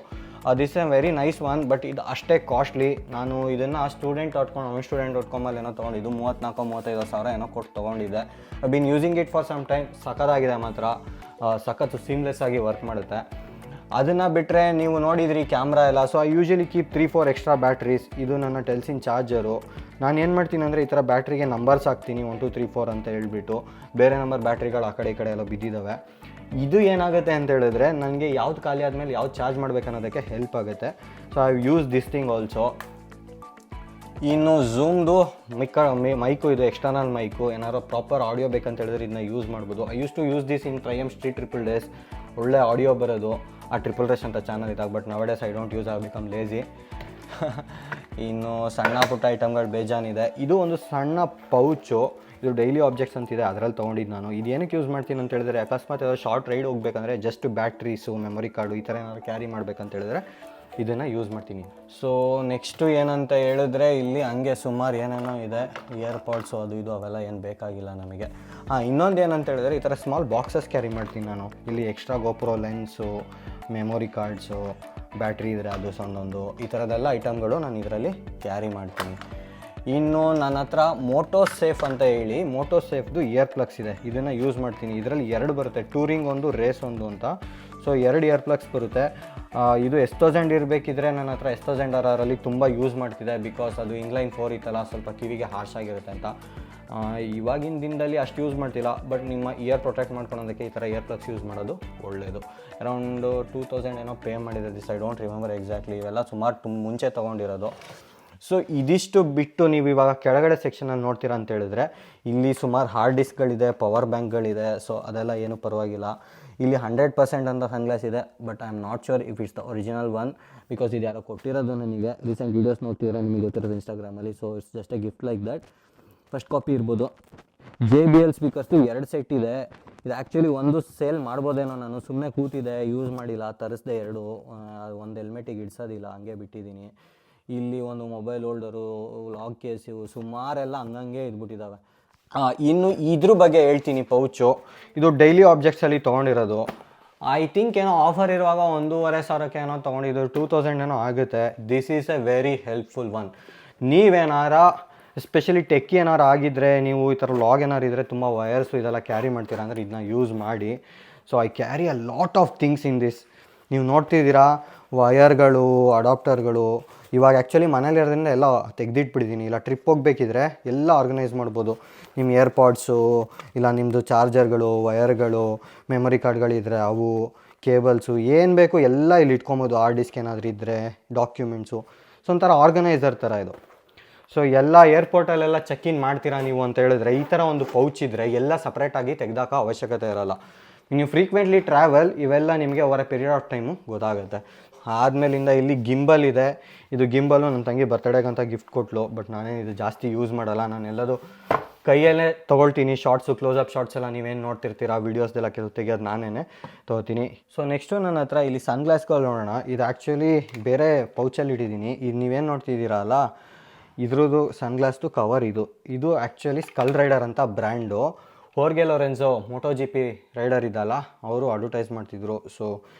[SPEAKER 1] This A very nice one, but ಇದು ಅಷ್ಟೇ ಕಾಸ್ಟ್ಲಿ. ನಾನು ಇದನ್ನು student.com ಏನೋ ತೊಗೊಂಡಿದ್ದು 34-35 ಸಾವಿರ ಏನೋ ಕೊಟ್ಟು ತೊಗೊಂಡಿದ್ದೆ. I been using it for some time. ಸಖತ್ತಾಗಿದೆ ಮಾತ್ರ, ಸಖತ್ತು ಸೀಮ್ಲೆಸ್ ಆಗಿ ವರ್ಕ್ ಮಾಡುತ್ತೆ. ಅದನ್ನು ಬಿಟ್ಟರೆ ನೀವು ನೋಡಿದ್ರಿ ಕ್ಯಾಮ್ರಾ ಎಲ್ಲ. So I usually keep 3-4 extra batteries. ಇದು ನನ್ನ ಟೆಲ್ಸಿನ್ ಚಾರ್ಜರು. ನಾನು ಏನು ಮಾಡ್ತೀನಿ ಅಂದರೆ ಈ ಥರ ಬ್ಯಾಟ್ರಿಗೆ ನಂಬರ್ಸ್ ಹಾಕ್ತೀನಿ 1 2 3 4 ಅಂತ ಹೇಳ್ಬಿಟ್ಟು. ಬೇರೆ ನಂಬರ್ ಬ್ಯಾಟ್ರಿಗಳು ಆ ಕಡೆ ಈ ಕಡೆ ಎಲ್ಲ ಬಿದ್ದಿದ್ದಾವೆ. ಇದು ಏನಾಗುತ್ತೆ ಅಂತ ಹೇಳಿದ್ರೆ ನನಗೆ ಯಾವ್ದು ಖಾಲಿ ಆದಮೇಲೆ ಯಾವ್ದು ಚಾರ್ಜ್ ಮಾಡಬೇಕನ್ನೋದಕ್ಕೆ ಹೆಲ್ಪ್ ಆಗುತ್ತೆ. So I use this thing also. ಇನ್ನು ಝೂಮ್ದು ಮೈಕು ಇದು ಎಕ್ಸ್ಟರ್ನಲ್ ಮೈಕು. ಏನಾದ್ರು ಪ್ರಾಪರ್ ಆಡಿಯೋ ಬೇಕಂತ ಹೇಳಿದ್ರೆ ಇದನ್ನ ಯೂಸ್ ಮಾಡ್ಬೋದು. I use to use this in Triumph Street Triple Days. ಒಳ್ಳೆ ಆಡಿಯೋ ಬರೋದು ಆ ಟ್ರಿಪಲ್ ರೇಸ್ ಅಂತ ಚಾನಲ್ ಇದ್ದಾಗ. But nowadays I don't use, I become lazy. ಇನ್ನು ಸಣ್ಣ ಪುಟ್ಟ ಐಟಮ್ಗಳು ಬೇಜಾನಿದೆ. ಇದು ಒಂದು ಸಣ್ಣ ಪೌಚು. ಇದು ಡೈಲಿ ಆಬ್ಜೆಕ್ಟ್ಸ್ ಅಂತಿದೆ, ಅದರಲ್ಲಿ ತೊಗೊಂಡಿದ್ದು ನಾನು. ಇದು ಏನಕ್ಕೆ ಯೂಸ್ ಮಾಡ್ತೀನಿ ಅಂತ ಹೇಳಿದ್ರೆ ಅಕಸ್ಮಾತ್ ಯಾವುದೋ ಶಾರ್ಟ್ ರೈಡ್ ಹೋಗ್ಬೇಕಂದ್ರೆ ಜಸ್ಟ್ ಬ್ಯಾಟ್ರೀಸು, ಮೆಮೊರಿ ಕಾರ್ಡು ಈ ಥರ ಏನಾದ್ರು ಕ್ಯಾರಿ ಮಾಡ್ಬೇಕಂತ ಹೇಳಿದ್ರೆ ಇದನ್ನು ಯೂಸ್ ಮಾಡ್ತೀನಿ. ಸೊ ನೆಕ್ಸ್ಟು ಏನಂತ ಹೇಳಿದ್ರೆ ಇಲ್ಲಿ ಹಂಗೆ ಸುಮಾರು ಏನೇನೋ ಇದೆ. ಇಯರ್ಪಾಡ್ಸು ಅದು ಇದು ಅವೆಲ್ಲ ಏನು ಬೇಕಾಗಿಲ್ಲ ನಮಗೆ. ಇನ್ನೊಂದು ಏನಂತ ಹೇಳಿದ್ರೆ ಈ ಥರ ಸ್ಮಾಲ್ ಬಾಕ್ಸಸ್ ಕ್ಯಾರಿ ಮಾಡ್ತೀನಿ ನಾನು. ಇಲ್ಲಿ extra GoPro lens, memory cards, battery ಇದ್ದರೆ ಅದು ಸಣ್ಣೊಂದು, ಈ ಥರದ್ದೆಲ್ಲ ಐಟಮ್ಗಳು ನಾನು ಇದರಲ್ಲಿ ಕ್ಯಾರಿ ಮಾಡ್ತೀನಿ. ಇನ್ನು ನನ್ನ ಹತ್ರ ಮೋಟೋ ಸೇಫ್ ಅಂತ ಹೇಳಿ ಮೋಟೋ ಸೇಫ್ದು ಇಯರ್ ಪ್ಲಗ್ಸ್ ಇದೆ. ಇದನ್ನು ಯೂಸ್ ಮಾಡ್ತೀನಿ. ಇದರಲ್ಲಿ 2 ಬರುತ್ತೆ, ಟೂರಿಂಗ್ ಒಂದು, ರೇಸ್ ಒಂದು ಅಂತ. ಸೊ 2 ಇಯರ್ ಪ್ಲಗ್ಸ್ ಬರುತ್ತೆ. ಇದು S1000 ಇರಬೇಕಿದ್ರೆ ನನ್ನ ಹತ್ರ S1000RRಲ್ಲಿ ತುಂಬ ಯೂಸ್ ಮಾಡ್ತಿದ್ದೆ. ಬಿಕಾಸ್ ಅದು ಇನ್ಲೈನ್ 4 ಇತ್ತಲ್ಲ, ಸ್ವಲ್ಪ ಕಿವಿಗೆ ಹಾರ್ಶ್ ಆಗಿರುತ್ತೆ ಅಂತ. ಇವಾಗಿನ ದಿನದಲ್ಲಿ ಅಷ್ಟು ಯೂಸ್ ಮಾಡ್ತಿಲ್ಲ. ಬಟ್ ನಿಮ್ಮ ಇಯರ್ ಪ್ರೊಟೆಕ್ಟ್ ಮಾಡ್ಕೊಳೋದಕ್ಕೆ ಈ ಥರ ಇಯರ್ ಪ್ಲಗ್ಸ್ ಯೂಸ್ ಮಾಡೋದು ಒಳ್ಳೆಯದು. ಅರೌಂಡ್ 2000 ಏನೋ ಪೇ ಮಾಡಿದೆ this, I don't remember exactly. ಇವೆಲ್ಲ ಸುಮಾರು ಮುಂಚೆ ತೊಗೊಂಡಿರೋದು. ಸೊ ಇದಿಷ್ಟು ಬಿಟ್ಟು ನೀವು ಇವಾಗ ಕೆಳಗಡೆ ಸೆಕ್ಷನಲ್ಲಿ ನೋಡ್ತೀರಾ ಅಂತ ಹೇಳಿದ್ರೆ ಇಲ್ಲಿ ಸುಮಾರು ಹಾರ್ಡ್ ಡಿಸ್ಕ್ಗಳಿದೆ, ಪವರ್ ಬ್ಯಾಂಕ್ಗಳಿದೆ. ಸೊ ಅದೆಲ್ಲ ಏನೂ ಪರವಾಗಿಲ್ಲ. ಇಲ್ಲಿ 100% ಅಂತ ಸನ್ಗ್ಲಾಸ್ ಇದೆ. But I am not sure if it's the original one, because ಇದು ಯಾರೋ ಕೊಟ್ಟಿರೋದು ನನಗೆ. ರೀಸೆಂಟ್ ವೀಡಿಯೋಸ್ ನೋಡ್ತಿದ್ರೆ ನಿಮಗೆ ಗೊತ್ತಿರೋದು ಇನ್ಸ್ಟಾಗ್ರಾಮಲ್ಲಿ. So it's just a gift like that. First copy ಇರ್ಬೋದು. JBL ಸ್ಪೀಕರ್ಸು 2 ಸೆಟ್ ಇದೆ. ಇದು ಆ್ಯಕ್ಚುಲಿ ಒಂದು ಸೇಲ್ ಮಾಡ್ಬೋದೇನೋ. ನಾನು ಸುಮ್ಮನೆ ಕೂತಿದ್ದೆ, ಯೂಸ್ ಮಾಡಿಲ್ಲ, ತರಿಸ್ದೆ 2. ಒಂದು ಹೆಲ್ಮೆಟಿಗೆ ಇಡ್ಸೋದಿಲ್ಲ, ಹಂಗೆ ಬಿಟ್ಟಿದ್ದೀನಿ. ಇಲ್ಲಿ ಒಂದು ಮೊಬೈಲ್ ಹೋಲ್ಡರು, ಲಾಗ್ ಕೇಸು, ಸುಮಾರೆಲ್ಲ ಹಂಗಂಗೆ ಇದ್ಬಿಟ್ಟಿದ್ದಾವೆ. ಇನ್ನು ಇದ್ರ ಬಗ್ಗೆ ಹೇಳ್ತೀನಿ. ಪೌಚು ಇದು ಡೈಲಿ ಆಬ್ಜೆಕ್ಟ್ಸಲ್ಲಿ ತೊಗೊಂಡಿರೋದು. ಐ ಥಿಂಕ್ ಏನೋ ಆಫರ್ ಇರುವಾಗ 1,500 ಏನೋ ತೊಗೊಂಡಿದ್ದು, 2000 ಏನೋ ಆಗುತ್ತೆ. This is a very helpful one. ನೀವೇನಾರ ಎಸ್ಪೆಷಲಿ ಟೆಕ್ಕಿ ಏನಾರು ಆಗಿದ್ದರೆ, ನೀವು ಈ ಥರ ಲಾಗ್ ಏನಾರು ಇದ್ದರೆ, ತುಂಬ ವಯರ್ಸು ಇದೆಲ್ಲ ಕ್ಯಾರಿ ಮಾಡ್ತೀರಾ ಅಂದರೆ ಇದನ್ನ ಯೂಸ್ ಮಾಡಿ. So I carry a lot of things in this. ನೀವು ನೋಡ್ತಿದ್ದೀರಾ ವಯರ್ಗಳು, ಅಡಾಪ್ಟರ್ಗಳು. ಇವಾಗ ಆ್ಯಕ್ಚುಲಿ ಮನೇಲಿ ಇರೋದ್ರಿಂದ ಎಲ್ಲ ತೆಗೆದಿಟ್ಬಿಟ್ಟಿದ್ದೀನಿ. ಇಲ್ಲ ಟ್ರಿಪ್ ಹೋಗ್ಬೇಕಿದ್ರೆ ಎಲ್ಲ ಆರ್ಗನೈಸ್ ಮಾಡ್ಬೋದು. ನಿಮ್ಮ ಏರ್ಪಾಡ್ಸು, ಇಲ್ಲ ನಿಮ್ಮದು ಚಾರ್ಜರ್ಗಳು, ವಯರ್ಗಳು, ಮೆಮೊರಿ ಕಾರ್ಡ್ಗಳಿದ್ರೆ ಅವು, ಕೇಬಲ್ಸು, ಏನು ಬೇಕು ಎಲ್ಲ ಇಲ್ಲಿ ಇಟ್ಕೊಬೋದು. ಹಾರ್ಡ್ ಡಿಸ್ಕ್ ಏನಾದರೂ ಇದ್ದರೆ, ಡಾಕ್ಯುಮೆಂಟ್ಸು. ಸೊ ಒಂಥರ ಆರ್ಗನೈಸರ್ ಥರ ಇದು. ಸೊ ಎಲ್ಲ ಏರ್ಪೋರ್ಟಲ್ಲೆಲ್ಲ ಚೆಕ್ ಇನ್ ಮಾಡ್ತೀರಾ ನೀವು ಅಂತ ಹೇಳಿದ್ರೆ ಈ ಥರ ಒಂದು ಪೌಚ್ ಇದ್ದರೆ ಎಲ್ಲ ಸಪ್ರೇಟಾಗಿ ತೆಗೆದಾಕೋ ಅವಶ್ಯಕತೆ ಇರೋಲ್ಲ. ನೀವು ಫ್ರೀಕ್ವೆಂಟ್ಲಿ ಟ್ರಾವೆಲ್ ಇವೆಲ್ಲ ನಿಮಗೆ over A period of time ಗೊತ್ತಾಗುತ್ತೆ. ಆದಮೇಲಿಂದ ಇಲ್ಲಿ ಗಿಂಬಲ್ ಇದೆ. ಇದು ಗಿಂಬಲು ನನ್ನ ತಂಗಿ ಬರ್ತಡೇಗಂತ ಗಿಫ್ಟ್ ಕೊಟ್ಲು. ಬಟ್ ನಾನೇನು ಇದು ಜಾಸ್ತಿ ಯೂಸ್ ಮಾಡಲ್ಲ. ನಾನು ಎಲ್ಲದು ಕೈಯಲ್ಲೇ ತೊಗೊಳ್ತೀನಿ. ಶಾರ್ಟ್ಸು, ಕ್ಲೋಸಪ್ ಶಾರ್ಟ್ಸ್ ಎಲ್ಲ ನೀವೇನು ನೋಡ್ತಿರ್ತೀರ ವೀಡಿಯೋಸ್ದೆಲ್ಲ ತೆಗಿಯೋದು ನಾನೇ ತೊಗೋತೀನಿ. ಸೊ ನೆಕ್ಸ್ಟು ನನ್ನ ಹತ್ರ ಇಲ್ಲಿ ಸನ್ಗ್ಲಾಸ್ಗಳು ನೋಡೋಣ. ಇದು ಆ್ಯಕ್ಚುಲಿ ಬೇರೆ ಪೌಚಲ್ಲಿ ಇಟ್ಟಿದ್ದೀನಿ. ಇದು ನೀವೇನು ನೋಡ್ತಿದ್ದೀರಲ್ಲ, ಇದ್ರದ್ದು ಸನ್ಗ್ಲಾಸ್ದು ಕವರ್ ಇದು. ಇದು ಆ್ಯಕ್ಚುಲಿ ಸ್ಕಲ್ ರೈಡರ್ ಅಂತ ಬ್ರ್ಯಾಂಡು. ಹೋರ್ಗೆ ಲೊರೆನ್ಸೋ MotoGP ರೈಡರ್ ಇದ್ದಲ್ಲ, ಅವರು ಅಡ್ವರ್ಟೈಸ್ ಮಾಡ್ತಿದ್ರು. ಸೊ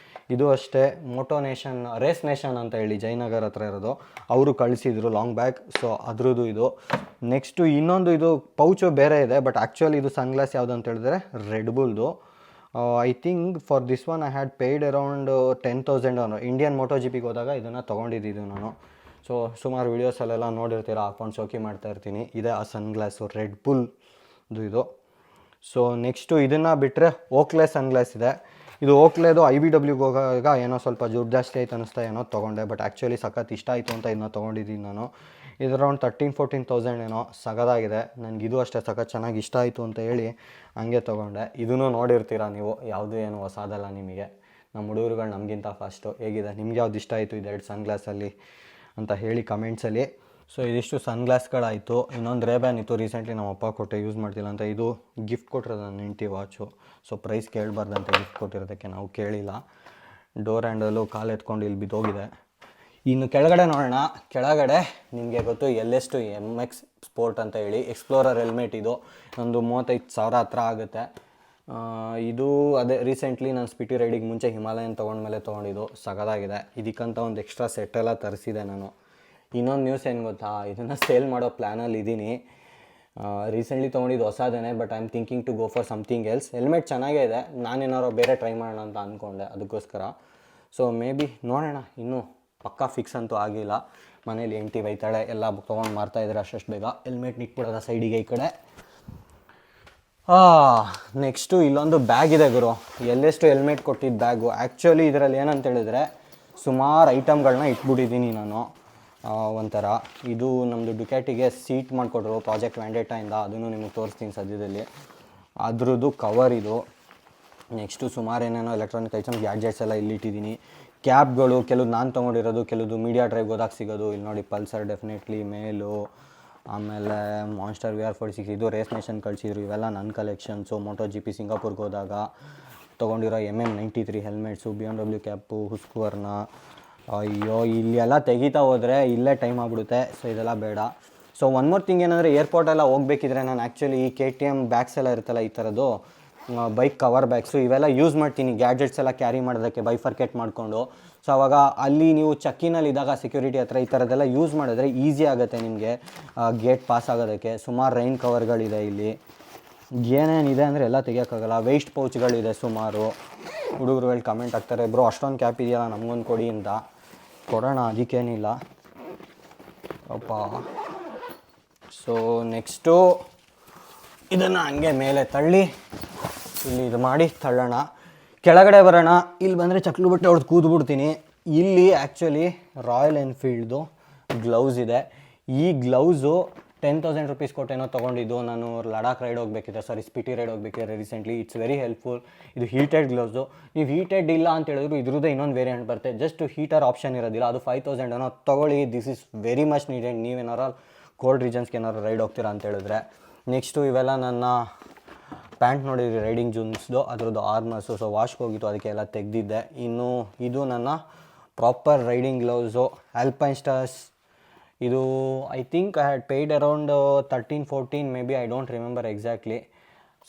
[SPEAKER 1] ಇದು ಅಷ್ಟೇ, ಮೋಟೋ ನೇಷನ್, ರೇಸ್ ನೇಷನ್ ಅಂತ ಹೇಳಿ ಜಯನಗರ್ ಹತ್ರ ಇರೋದು, ಅವರು ಕಳಿಸಿದ್ರು ಲಾಂಗ್ ಬ್ಯಾಗ್. ಸೊ ಅದ್ರದ್ದು ಇದು. ನೆಕ್ಸ್ಟು ಇನ್ನೊಂದು ಇದು ಪೌಚು ಬೇರೆ ಇದೆ. ಬಟ್ ಆ್ಯಕ್ಚುಲಿ ಇದು ಸನ್ಗ್ಲಾಸ್ ಯಾವುದು ಅಂತ ಹೇಳಿದ್ರೆ ರೆಡ್ ಬುಲ್ದು. I think for this one I had paid around 10,000 Indian MotoGPಗೆ ಹೋದಾಗ ಇದನ್ನು ತೊಗೊಂಡಿದ್ದು ನಾನು. ಸೊ ಸುಮಾರು ವೀಡಿಯೋಸಲ್ಲೆಲ್ಲ ನೋಡಿರ್ತೀರ, ಹಾಕೊಂಡು ಶೋಕಿ ಮಾಡ್ತಾ ಇರ್ತೀನಿ. ಇದೆ ಆ ಸನ್ಗ್ಲಾಸು, ರೆಡ್ ಬುಲ್ದು ಇದು. ಸೊ ನೆಕ್ಸ್ಟು ಇದನ್ನು ಬಿಟ್ಟರೆ ಓಕ್ಲೆ ಸನ್ಗ್ಲಾಸ್ ಇದೆ. ಇದು ಓಕ್ಲೆದು IBWಗೆ ಹೋಗಾಗ ಏನೋ ಸ್ವಲ್ಪ ದುಡ್ಡು ಜಾಸ್ತಿ ಆಯ್ತು ಅನ್ನಿಸ್ತಾ ಏನೋ ತೊಗೊಂಡೆ. ಬಟ್ ಆ್ಯಕ್ಚುಲಿ ಸಖತ್ ಇಷ್ಟ ಆಯಿತು ಅಂತ ಇದನ್ನ ತೊಗೊಂಡಿದ್ದೀನಿ ನಾನು. ಇದು ಅರೌಂಡ್ 13,000-14,000 ಏನೋ. ಸಗದಾಗಿದೆ. ನನಗಿದು ಅಷ್ಟೇ ಸಖತ್ ಚೆನ್ನಾಗಿ ಇಷ್ಟ ಆಯಿತು ಅಂತ ಹೇಳಿ ಹಂಗೆ ತೊಗೊಂಡೆ. ಇದನ್ನು ನೋಡಿರ್ತೀರ ನೀವು, ಯಾವುದು ಏನು ಹೊಸದಲ್ಲ ನಿಮಗೆ. ನಮ್ಮ ಹುಡುಗರುಗಳು ನಮಗಿಂತ ಫಾಸ್ಟು. ಹೇಗಿದೆ, ನಿಮ್ಗೆ ಯಾವ್ದು ಇಷ್ಟ ಆಯಿತು ಇದು 2 ಸನ್ಗ್ಲಾಸಲ್ಲಿ ಅಂತ ಹೇಳಿ ಕಮೆಂಟ್ಸಲ್ಲಿ. ಸೊ ಇದಿಷ್ಟು ಸನ್ಗ್ಲಾಸ್ಗಳಾಯಿತು. ಇನ್ನೊಂದು ರೇಬ್ಯಾನ್ ಇತ್ತು, ರೀಸೆಂಟ್ಲಿ ನಮ್ಮ ಅಪ್ಪ ಕೊಟ್ಟೆ, ಯೂಸ್ ಮಾಡ್ತಿಲ್ಲ ಅಂತ. ಇದು ಗಿಫ್ಟ್ ಕೊಟ್ಟಿರೋದು ನನ್ನ ಹೆಂಡತಿ ವಾಚು. ಸೊ ಪ್ರೈಸ್ ಕೇಳಬಾರ್ದಂತೆ ಗಿಫ್ಟ್ ಕೊಟ್ಟಿರೋದಕ್ಕೆ ನಾವು ಕೇಳಿಲ್ಲ. ಡೋರ್ ಹ್ಯಾಂಡಲು ಕಾಲು ಎತ್ಕೊಂಡು ಇಲ್ಲಿ ಬಿದ್ದೋಗಿದೆ. ಇನ್ನು ಕೆಳಗಡೆ ನೋಡೋಣ. ಕೆಳಗಡೆ ನಿಮಗೆ ಗೊತ್ತು LS to MX ಸ್ಪೋರ್ಟ್ ಅಂತ ಹೇಳಿ ಎಕ್ಸ್ಪ್ಲೋರರ್ ಹೆಲ್ಮೆಟ್. ಇದು ಒಂದು 35,000 ಹತ್ರ ಆಗುತ್ತೆ. ಇದು ಅದೇ ರೀಸೆಂಟ್ಲಿ ನಾನು ಸ್ಪಿಟಿ ರೈಡಿಗೆ ಮುಂಚೆ ಹಿಮಾಲಯನ್ ತೊಗೊಂಡ್ಮೇಲೆ ತೊಗೊಂಡಿದ್ದು, ಸಗದಾಗಿದೆ. ಇದಕ್ಕಂತ ಒಂದು ಎಕ್ಸ್ಟ್ರಾ ಸೆಟ್ಟೆಲ್ಲ ತರಿಸಿದೆ ನಾನು. ಇನ್ನೊಂದು ನ್ಯೂಸ್ ಏನು ಗೊತ್ತಾ, ಇದನ್ನು ಸೇಲ್ ಮಾಡೋ ಪ್ಲ್ಯಾನಲ್ಲಿ ಇದ್ದೀನಿ. ರೀಸೆಂಟ್ಲಿ ತೊಗೊಂಡಿದ್ದು ಹೊಸದೇನೆ, but I am thinking to go for something else. Helmet ಚೆನ್ನಾಗೇ ಇದೆ, ನಾನೇನಾರು ಬೇರೆ ಟ್ರೈ ಮಾಡೋಣ ಅಂತ ಅಂದ್ಕೊಂಡೆ, ಅದಕ್ಕೋಸ್ಕರ. ಸೊ ಮೇ ಬಿ ನೋಡೋಣ, ಇನ್ನೂ ಪಕ್ಕಾ ಫಿಕ್ಸ್ ಅಂತೂ ಆಗಿಲ್ಲ. ಮನೇಲಿ ಹೆಂಡ್ತಿ ಬೈತಾಳೆ, ಎಲ್ಲ ತೊಗೊಂಡು ಮಾರ್ತಾಯಿದ್ರೆ ಅಷ್ಟು ಬೇಗ. ಹೆಲ್ಮೆಟ್ ನಿಟ್ಬಿಡೋದ ಸೈಡಿಗೆ ಈ ಕಡೆ. ನೆಕ್ಸ್ಟು ಇಲ್ಲೊಂದು ಬ್ಯಾಗ್ ಇದೆ ಗುರು, ಎಲ್ಲೆಷ್ಟು ಹೆಲ್ಮೆಟ್ ಕೊಟ್ಟಿದ್ದು ಬ್ಯಾಗು. ಆ್ಯಕ್ಚುಲಿ ಇದರಲ್ಲಿ ಏನಂತ ಹೇಳಿದ್ರೆ ಸುಮಾರು ಐಟಮ್ಗಳನ್ನ ಇಟ್ಬಿಟ್ಟಿದ್ದೀನಿ ನಾನು. ಒಂಥರ ಇದು ನಮ್ಮದು ಡುಕ್ಯಾಟಿಗೆ ಸೀಟ್ ಮಾಡಿಕೊಟ್ರು ಪ್ರಾಜೆಕ್ಟ್ ವ್ಯಾಂಡೇಟಾಯಿಂದ, ಅದನ್ನು ನಿಮಗೆ ತೋರಿಸ್ತೀನಿ ಸದ್ಯದಲ್ಲಿ. ಅದ್ರದ್ದು ಕವರ್ ಇದು. ನೆಕ್ಸ್ಟು ಸುಮಾರು ಏನೇನೋ ಎಲೆಕ್ಟ್ರಾನಿಕ್ ಐಟಮ್ಸ್ ಗ್ಯಾಡ್ಜೆಟ್ಸ್ ಎಲ್ಲ ಇಲ್ಲಿಟ್ಟಿದ್ದೀನಿ. ಕ್ಯಾಬ್ಗಳು ಕೆಲವು ನಾನು ತೊಗೊಂಡಿರೋದು, ಕೆಲವು ಮೀಡಿಯಾ ಡ್ರೈವ್ ಹೋದಾಗ ಸಿಗೋದು. ಇಲ್ಲಿ ನೋಡಿ ಪಲ್ಸರ್ ಡೆಫಿನೆಟ್ಲಿ, ಮೇಲು, ಆಮೇಲೆ ಮಾನ್ಸ್ಟರ್ VR46, ಇದು ರೇಸ್ ನೇಷನ್ ಕಳಿಸಿದ್ರು. ಇವೆಲ್ಲ ನನ್ನ ಕಲೆಕ್ಷನ್ಸು. ಮೋಟೋ GP ಸಿಂಗಾಪುರ್ಗೆ ಹೋದಾಗ ತೊಗೊಂಡಿರೋ MM93 ಹೆಲ್ಮೆಟ್ಸು, BMW ಕ್ಯಾಪು, ಹುಸ್ಕ್ವರ್ನ. ಅಯ್ಯೋ ಇಲ್ಲಿ ಎಲ್ಲ ತೆಗಿತಾ ಹೋದರೆ ಇಲ್ಲೇ ಟೈಮ್ ಆಗಿಬಿಡುತ್ತೆ, ಸೊ ಇದೆಲ್ಲ ಬೇಡ. ಸೊ ಒನ್ ಮೋರ್ ಥಿಂಗ್ ಏನಂದರೆ, ಏರ್ಪೋರ್ಟೆಲ್ಲ ಹೋಗ್ಬೇಕಿದ್ರೆ ನಾನು ಆ್ಯಕ್ಚುಲಿ ಈ KTM ಬ್ಯಾಗ್ಸ್ ಎಲ್ಲ ಇರುತ್ತಲ್ಲ, ಈ ಥರದ್ದು ಬೈಕ್ ಕವರ್ ಬ್ಯಾಗ್ಸು, ಇವೆಲ್ಲ ಯೂಸ್ ಮಾಡ್ತೀನಿ ಗ್ಯಾಡ್ಜೆಟ್ಸ್ ಎಲ್ಲ ಕ್ಯಾರಿ ಮಾಡೋದಕ್ಕೆ, ಬೈಫರ್ಕೇಟ್ ಮಾಡಿಕೊಂಡು. ಸೊ ಅವಾಗ ಅಲ್ಲಿ ನೀವು ಚೆಕ್ಕಿನಲ್ಲಿ ಇದ್ದಾಗ ಸೆಕ್ಯೂರಿಟಿ ಹತ್ರ ಈ ಥರದ್ದೆಲ್ಲ ಯೂಸ್ ಮಾಡಿದ್ರೆ ಈಸಿ ಆಗುತ್ತೆ ನಿಮಗೆ ಗೇಟ್ ಪಾಸ್ ಆಗೋದಕ್ಕೆ. ಸುಮಾರು ರೈನ್ ಕವರ್ಗಳಿದೆ ಇಲ್ಲಿ. ಏನೇನಿದೆ ಅಂದರೆ ಎಲ್ಲ ತೆಗಿಯೋಕ್ಕಾಗಲ್ಲ. ವೇಸ್ಟ್ ಪೌಚ್ಗಳಿದೆ ಸುಮಾರು. ಹುಡುಗರುಗಳು ಕಮೆಂಟ್ ಆಗ್ತಾರೆ, ಬ್ರೋ ಅಷ್ಟೊಂದು ಕ್ಯಾಪ್ ಇದೆಯಲ್ಲ ನಮಗೊಂದು ಕೊಡಿ ಅಂತ. ಕೊಡೋಣ, ಅದಕ್ಕೇನಿಲ್ಲ ಅಪ್ಪ. ಸೊ ನೆಕ್ಸ್ಟು ಇದನ್ನು ಹಂಗೆ ಮೇಲೆ ತಳ್ಳಿ ಇಲ್ಲಿ ಇದು ಮಾಡಿ ತಳ್ಳೋಣ. ಕೆಳಗಡೆ ಬರೋಣ. ಇಲ್ಲಿ ಬಂದರೆ ಚಕ್ಲು ಬಟ್ಟೆ ಹೊಡೆದು ಕೂದ್ಬಿಡ್ತೀನಿ. ಇಲ್ಲಿ ಆ್ಯಕ್ಚುಲಿ ರಾಯಲ್ ಎನ್ಫೀಲ್ಡ್ದು ಗ್ಲೌಸ್ ಇದೆ. ಈ ಗ್ಲೌಸು 10,000 ರೂಪೀಸ್ ಕೊಟ್ಟೇನೋ ತೊಗೊಂಡಿದ್ದು. ನಾನು ಲಡಾಖ್ ರೈಡ್ ಹೋಗ್ಬೇಕಿದ್ರೆ, ಸ್ಪಿಟಿ ರೈಡ್ ಹೋಗ್ಬೇಕಿದ್ರೆ ರೀಸೆಂಟ್ಲಿ. It's very helpful. ಇದು ಹೀಟೆಡ್ ಗ್ಲೌಸು. ನೀವು ಹೀಟೆಡ್ ಇಲ್ಲ ಅಂತ ಹೇಳಿದ್ರು ಇದ್ರದ್ದೇ ಇನ್ನೊಂದು ವೇರಿಯಂಟ್ ಬರುತ್ತೆ, ಜಸ್ಟ್ ಹೀಟರ್ ಆಪ್ಷನ್ ಇರೋದಿಲ್ಲ. ಅದು 5,000 ಏನೋ ತೊಗೊಳ್ಳಿ. This is very much needed ನೀವೇನಾರು ಕೋಲ್ಡ್ ರೀಜನ್ಸ್ಗೆ ಏನಾರು ರೈಡ್ ಹೋಗ್ತೀರಾ ಅಂತ ಹೇಳಿದ್ರೆ. ನೆಕ್ಸ್ಟು ಇವೆಲ್ಲ ನನ್ನ ಪ್ಯಾಂಟ್ ನೋಡಿದ್ರಿ ರೈಡಿಂಗ್ ಜೂನ್ಸ್ದು, ಅದ್ರದ್ದು ಆರ್ಮರ್ಸು. ಸೊ ವಾಶ್ಗೆ ಹೋಗಿತ್ತು, ಅದಕ್ಕೆ ಎಲ್ಲ ತೆಗೆದಿದ್ದೆ. ಇನ್ನು ಇದು ನನ್ನ proper riding gloves, Alpine Stars. ಇದು I think I had paid around 13-14 maybe, I don't remember exactly.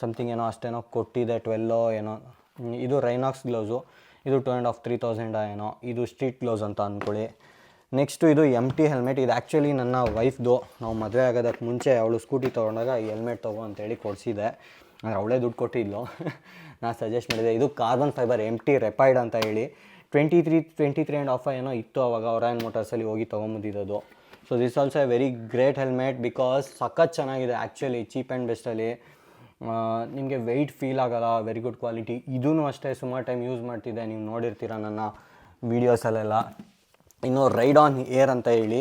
[SPEAKER 1] Something ಏನೋ ಅಷ್ಟೇನೋ ಕೊಟ್ಟಿದೆ, 12 ಏನೋ. ಇದು ರೈನಾಕ್ಸ್ ಗ್ಲೌಸು. ಇದು 2,500-3,000 ಏನೋ. ಇದು ಸ್ಟ್ರೀಟ್ ಗ್ಲೌಸ್ ಅಂತ ಅಂದ್ಕೊಳ್ಳಿ. ನೆಕ್ಸ್ಟು ಇದು MT ಹೆಲ್ಮೆಟ್. ಇದು ಆ್ಯಕ್ಚುಲಿ ನನ್ನ ವೈಫ್ದು. ನಾವು ಮದುವೆ ಆಗೋದಕ್ಕೆ ಮುಂಚೆ ಅವಳು ಸ್ಕೂಟಿ ತೊಗೊಂಡಾಗ ಈ ಹೆಲ್ಮೆಟ್ ತೊಗೋ ಅಂತೇಳಿ ಕೊಡಿಸಿದೆ. ಅಂದರೆ ಅವಳೇ ದುಡ್ಡು ಕೊಟ್ಟಿದ್ಲು, ನಾನು ಸಜೆಸ್ಟ್ ಮಾಡಿದೆ. ಇದು ಕಾರ್ಬನ್ ಫೈಬರ್ MT ರೆಪೈಡ್ ಅಂತ ಹೇಳಿ 23.5 ಏನೋ ಇತ್ತು ಅವಾಗ ಒರಾಯನ್ ಮೋಟರ್ಸಲ್ಲಿ ಹೋಗಿ ತೊಗೊಂಬಂದಿದ್ದು. So this also a very great helmet because ಸಖತ್ ಚೆನ್ನಾಗಿದೆ ಆ್ಯಕ್ಚುಲಿ, ಚೀಪ್ ಆ್ಯಂಡ್ ಬೆಸ್ಟಲ್ಲಿ. ನಿಮಗೆ ವೆಯ್ಟ್ ಫೀಲ್ ಆಗೋಲ್ಲ, ವೆರಿ ಗುಡ್ ಕ್ವಾಲಿಟಿ. ಇದೂ ಅಷ್ಟೇ ಸುಮಾರು ಟೈಮ್ ಯೂಸ್ ಮಾಡ್ತಿದ್ದೆ, ನೀವು ನೋಡಿರ್ತೀರ ನನ್ನ ವೀಡಿಯೋಸಲ್ಲೆಲ್ಲ. ಇನ್ನು ರೈಡ್ ಆನ್ ಏರ್ ಅಂತ ಹೇಳಿ,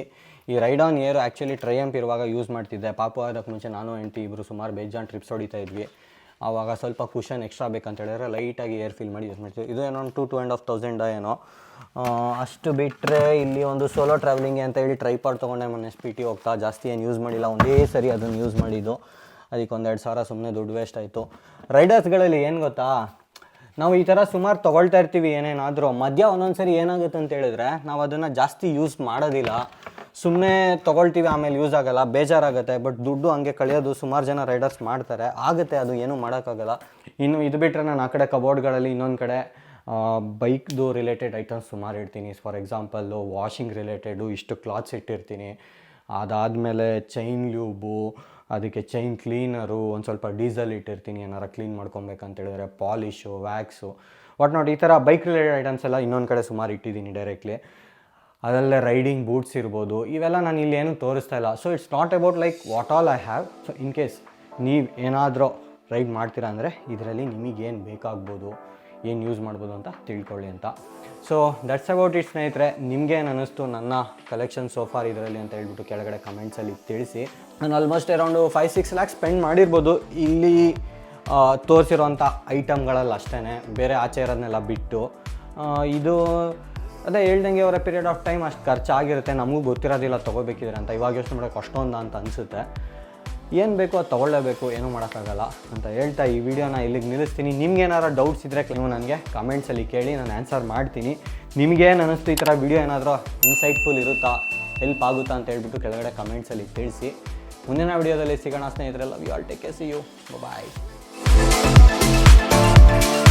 [SPEAKER 1] ಈ ride on air actually Triumph ಇರುವಾಗ ಯೂಸ್ ಮಾಡ್ತಿದ್ದೆ. ಪಾಪು ಅದಕ್ಕೆ ಮುಂಚೆ ನಾನು ಹೆಂಡ್ತಿ ಇಬ್ಬರು ಸುಮಾರು ಬೇಜಾನ್ ಟ್ರಿಪ್ಸ್ ಹೊಡಿತಾ ಇದ್ವಿ. ಆವಾಗ ಸ್ವಲ್ಪ ಕುಷನ್ ಎಕ್ಸ್ಟ್ರಾ ಬೇಕಂತ ಹೇಳಿದ್ರೆ ಲೈಟಾಗಿ ಏರ್ ಫಿಲ್ ಮಾಡಿ ಯೂಸ್ ಮಾಡ್ತೀವಿ. ಇದು ಏನೋ 2,500 ಏನೋ. ಅಷ್ಟು ಬಿಟ್ಟರೆ ಇಲ್ಲಿ ಒಂದು ಸೋಲೋ ಟ್ರಾವೆಲಿಂಗ್ ಅಂತ ಹೇಳಿ ಟ್ರೈಪಾಡ್ ತೊಗೊಂಡೆ ಮೊನ್ನೆ ಸ್ಪಿಟಿ ಹೋಗ್ತಾ. ಜಾಸ್ತಿ ಏನು ಯೂಸ್ ಮಾಡಿಲ್ಲ, ಒಂದೇ ಸರಿ ಅದನ್ನು ಯೂಸ್ ಮಾಡಿದ್ದು. ಅದಕ್ಕೆ 1,000-2,000 ಸುಮ್ಮನೆ ದುಡ್ಡು ವೇಸ್ಟ್ ಆಯಿತು. ರೈಡರ್ಸ್ಗಳಲ್ಲಿ ಏನು ಗೊತ್ತಾ, ನಾವು ಈ ಥರ ಸುಮಾರು ತೊಗೊಳ್ತಾ ಇರ್ತೀವಿ ಏನೇನಾದರೂ, ಮಧ್ಯ ಒಂದೊಂದು ಸರಿ ಏನಾಗುತ್ತೆ ಅಂತ ಹೇಳಿದ್ರೆ ನಾವು ಅದನ್ನು ಜಾಸ್ತಿ ಯೂಸ್ ಮಾಡೋದಿಲ್ಲ, ಸುಮ್ಮನೆ ತೊಗೊಳ್ತೀವಿ, ಆಮೇಲೆ ಯೂಸ್ ಆಗೋಲ್ಲ, ಬೇಜಾರಾಗುತ್ತೆ. ಬಟ್ ದುಡ್ಡು ಹಂಗೆ ಕಳೆಯೋದು ಸುಮಾರು ಜನ ರೈಡರ್ಸ್ ಮಾಡ್ತಾರೆ, ಆಗುತ್ತೆ, ಅದು ಏನೂ ಮಾಡೋಕ್ಕಾಗಲ್ಲ. ಇನ್ನು ಇದು ಬಿಟ್ಟರೆ ನಾನು ಆ ಕಡೆ ಕಬೋರ್ಡ್ಗಳಲ್ಲಿ ಇನ್ನೊಂದು ಕಡೆ ಬೈಕ್ದು ರಿಲೇಟೆಡ್ ಐಟಮ್ಸ್ ಸುಮಾರು ಇಡ್ತೀನಿ. ಫಾರ್ ಎಕ್ಸಾಂಪಲ್ಲು ವಾಷಿಂಗ್ ರಿಲೇಟೆಡು ಇಷ್ಟು ಕ್ಲಾತ್ಸ್ ಇಟ್ಟಿರ್ತೀನಿ. ಅದಾದಮೇಲೆ ಚೈನ್ ಲ್ಯೂಬು, ಅದಕ್ಕೆ ಚೈನ್ ಕ್ಲೀನರು, ಒಂದು ಸ್ವಲ್ಪ ಡೀಸೆಲ್ ಇಟ್ಟಿರ್ತೀನಿ ಏನಾರು ಕ್ಲೀನ್ ಮಾಡ್ಕೊಬೇಕಂತೇಳಿದ್ರೆ, ಪಾಲಿಶು, ವ್ಯಾಕ್ಸು, ನಾಟ್ ಈ ಥರ ಬೈಕ್ ರಿಲೇಟೆಡ್ ಐಟಮ್ಸ್ ಎಲ್ಲ ಇನ್ನೊಂದು ಕಡೆ ಸುಮಾರು ಇಟ್ಟಿದ್ದೀನಿ ಡೈರೆಕ್ಟ್ಲಿ. ಅದರಲ್ಲೇ ರೈಡಿಂಗ್ ಬೂಟ್ಸ್ ಇರ್ಬೋದು, ಇವೆಲ್ಲ ನಾನು ಇಲ್ಲಿ ಏನೂ ತೋರಿಸ್ತಾ ಇಲ್ಲ. So it's not about like what all I have. So in case ನೀವು ಏನಾದರೂ ರೈಡ್ ಮಾಡ್ತೀರಾ ಅಂದರೆ ಇದರಲ್ಲಿ ನಿಮಗೇನು ಬೇಕಾಗ್ಬೋದು, ಏನು ಯೂಸ್ ಮಾಡ್ಬೋದು ಅಂತ ತಿಳ್ಕೊಳ್ಳಿ ಅಂತ. ಸೊ ದಟ್ಸ್ ಅಬೌಟ್ ಇಟ್ ಸ್ನೇಹಿತರೆ. ನಿಮಗೇನು ಅನ್ನಿಸ್ತು ನನ್ನ ಕಲೆಕ್ಷನ್ ಸೋಫಾರ್ ಇದರಲ್ಲಿ ಅಂತ ಹೇಳ್ಬಿಟ್ಟು ಕೆಳಗಡೆ ಕಮೆಂಟ್ಸಲ್ಲಿ ತಿಳಿಸಿ. ನಾನು ಆಲ್ಮೋಸ್ಟ್ ಅರೌಂಡು 5-6 ಲ್ಯಾಕ್ಸ್ ಸ್ಪೆಂಡ್ ಮಾಡಿರ್ಬೋದು ಇಲ್ಲಿ ತೋರಿಸಿರೋಂಥ ಐಟಮ್ಗಳಲ್ಲಿ ಅಷ್ಟೇ, ಬೇರೆ ಆಚೆ ಇರೋದನ್ನೆಲ್ಲ ಬಿಟ್ಟು. ಇದು ಅದೇ ಹೇಳ್ದಂಗೆ ಅವರ ಪೀರಿಯಡ್ ಆಫ್ ಟೈಮ್ ಅಷ್ಟು ಖರ್ಚಾಗಿರುತ್ತೆ, ನಮಗೂ ಗೊತ್ತಿರೋದಿಲ್ಲ ತೊಗೋಬೇಕಿದ್ರೆ ಅಂತ. ಇವಾಗ ಯೋಚನೆ ಮಾಡೋಕ್ಕೆ ಅಷ್ಟೊಂದು ಅಂತ ಅನಿಸುತ್ತೆ. ಏನು ಬೇಕೋ ಅದು ತೊಗೊಳ್ಳೇಬೇಕು, ಏನೂ ಮಾಡೋಕ್ಕಾಗಲ್ಲ ಅಂತ ಹೇಳ್ತಾ ಈ ವಿಡಿಯೋನ ಇಲ್ಲಿಗೆ ನಿಲ್ಲಿಸ್ತೀನಿ. ನಿಮ್ಗೇನಾರು ಡೌಟ್ಸ್ ಇದ್ದರೆ ನೀವು ನನಗೆ ಕಮೆಂಟ್ಸಲ್ಲಿ ಕೇಳಿ, ನಾನು ಆನ್ಸರ್ ಮಾಡ್ತೀನಿ. ನಿಮಗೇನು ಅನ್ನಿಸ್ತು ಈ ಥರ ವಿಡಿಯೋ ಏನಾದರೂ ಇನ್ಸೈಟ್ಫುಲ್ ಇರುತ್ತಾ, ಹೆಲ್ಪ್ ಆಗುತ್ತಾ ಅಂತ ಹೇಳ್ಬಿಟ್ಟು ಕೆಳಗಡೆ ಕಮೆಂಟ್ಸಲ್ಲಿ ತಿಳಿಸಿ. ಮುಂದಿನ ವಿಡಿಯೋದಲ್ಲಿ ಸಿಗೋಣ ಸ್ನೇಹಿತರೆ. Love you all, take care, see you, bye. Bye.